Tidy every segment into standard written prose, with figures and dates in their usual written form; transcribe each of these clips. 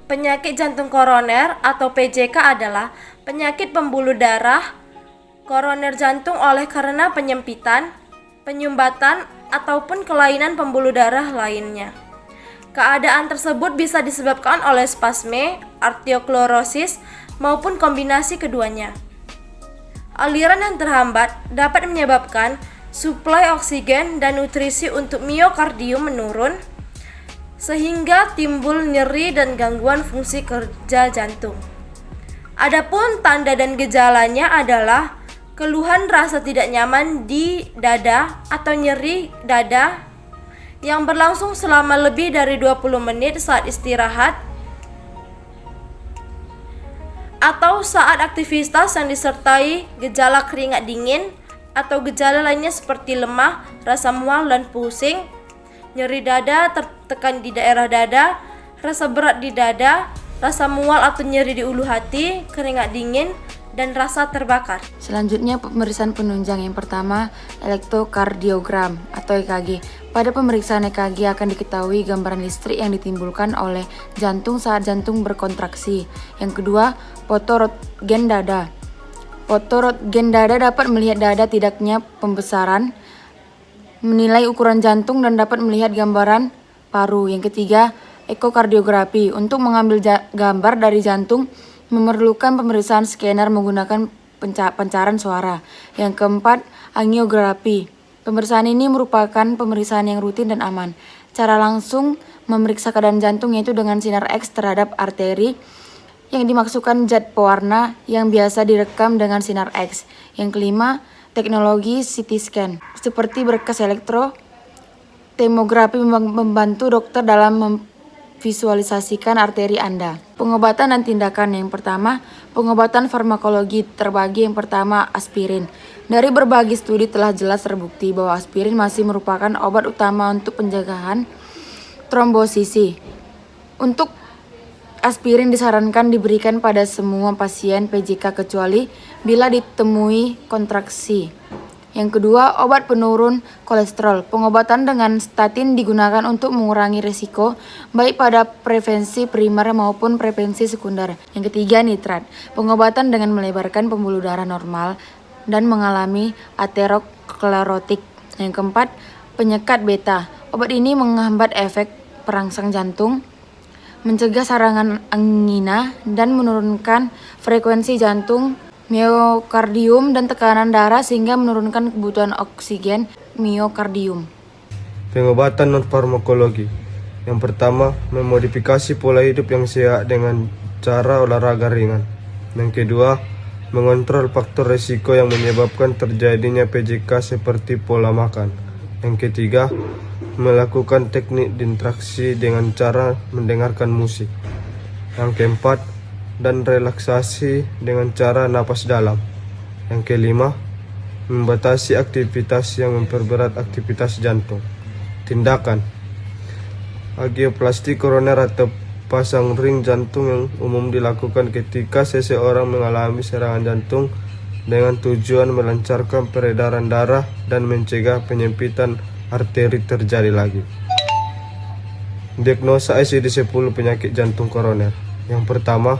Penyakit jantung koroner atau PJK adalah penyakit pembuluh darah koroner jantung oleh karena penyempitan, penyumbatan, ataupun kelainan pembuluh darah lainnya. Keadaan tersebut bisa disebabkan oleh spasme, arteriosklerosis, maupun kombinasi keduanya. Aliran yang terhambat dapat menyebabkan suplai oksigen dan nutrisi untuk miokardium menurun, sehingga timbul nyeri dan gangguan fungsi kerja jantung. Adapun tanda dan gejalanya adalah keluhan rasa tidak nyaman di dada atau nyeri dada yang berlangsung selama lebih dari 20 menit saat istirahat atau saat aktivitas yang disertai gejala keringat dingin atau gejala lainnya seperti lemah, rasa mual dan pusing, nyeri dada tertekan di daerah dada, rasa berat di dada, rasa mual atau nyeri di ulu hati, keringat dingin, dan rasa terbakar. Selanjutnya pemeriksaan penunjang. Yang pertama, elektrokardiogram atau EKG. Pada pemeriksaan EKG akan diketahui gambaran listrik yang ditimbulkan oleh jantung saat jantung berkontraksi. Yang kedua, foto röntgen dada. Foto röntgen dada dapat melihat dada tidaknya pembesaran, menilai ukuran jantung dan dapat melihat gambaran paru. Yang ketiga, ekokardiografi. Untuk mengambil gambar dari jantung memerlukan pemeriksaan scanner menggunakan pancaran suara. Yang keempat, angiografi. Pemeriksaan ini merupakan pemeriksaan yang rutin dan aman. Cara langsung memeriksa keadaan jantung yaitu dengan sinar X terhadap arteri yang dimaksudkan zat pewarna yang biasa direkam dengan sinar X. Yang kelima, teknologi CT scan. Seperti berkas elektrotemografi membantu dokter dalam memvisualisasikan arteri Anda. Pengobatan dan tindakan. Yang pertama, pengobatan farmakologi terbagi. Yang pertama, aspirin. Dari berbagai studi telah jelas terbukti bahwa aspirin masih merupakan obat utama untuk pencegahan trombosisi. Untuk aspirin disarankan diberikan pada semua pasien PJK kecuali bila ditemui kontraksi. Yang kedua, obat penurun kolesterol. Pengobatan dengan statin digunakan untuk mengurangi risiko baik pada prevensi primer maupun prevensi sekunder. Yang ketiga, nitrat. Pengobatan dengan melebarkan pembuluh darah normal dan mengalami aterosklerotik. Yang keempat, penyekat beta. Obat ini menghambat efek perangsang jantung, mencegah serangan angina, dan menurunkan frekuensi jantung, miokardium, dan tekanan darah sehingga menurunkan kebutuhan oksigen miokardium. Pengobatan non-farmakologi. Yang pertama, memodifikasi pola hidup yang sehat dengan cara olahraga ringan. Yang kedua, mengontrol faktor risiko yang menyebabkan terjadinya PJK seperti pola makan. Yang ketiga, melakukan teknik distraksi dengan cara mendengarkan musik. Yang keempat, dan relaksasi dengan cara napas dalam. Yang kelima, membatasi aktivitas yang memperberat aktivitas jantung. Tindakan: angioplasti koroner atau pasang ring jantung yang umum dilakukan ketika seseorang mengalami serangan jantung dengan tujuan melancarkan peredaran darah dan mencegah penyempitan arteri terjadi lagi. Diagnosa ICD-10 penyakit jantung koroner. Yang pertama,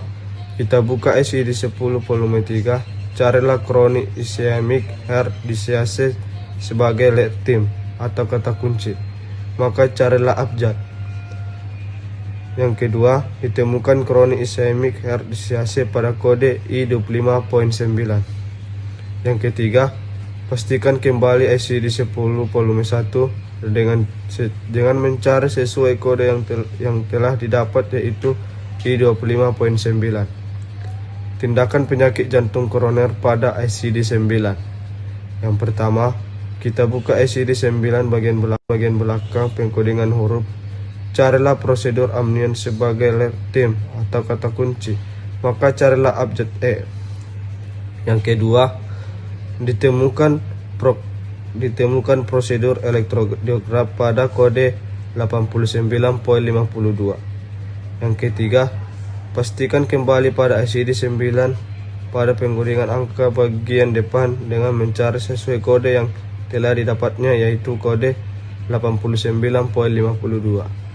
kita buka ICD-10 volume 3, carilah chronic ischemic heart disease sebagai lead theme atau kata kunci, maka carilah abjad. Yang kedua, ditemukan chronic ischemic heart disease pada kode I25.9. Yang ketiga, pastikan kembali ICD-10 volume 1 dengan mencari sesuai kode yang telah didapat yaitu I25.9. Tindakan penyakit jantung koroner pada ICD-9. Yang pertama, kita buka ICD-9 bagian belakang pengkodingan huruf. Carilah prosedur amnion sebagai lead theme atau kata kunci, maka carilah abjad E. Yang kedua, ditemukan prosedur elektrokardiograf pada kode 89.52. Yang ketiga, pastikan kembali pada ICD-9 pada penggorengan angka bagian depan dengan mencari sesuai kode yang telah didapatnya yaitu kode 89.52.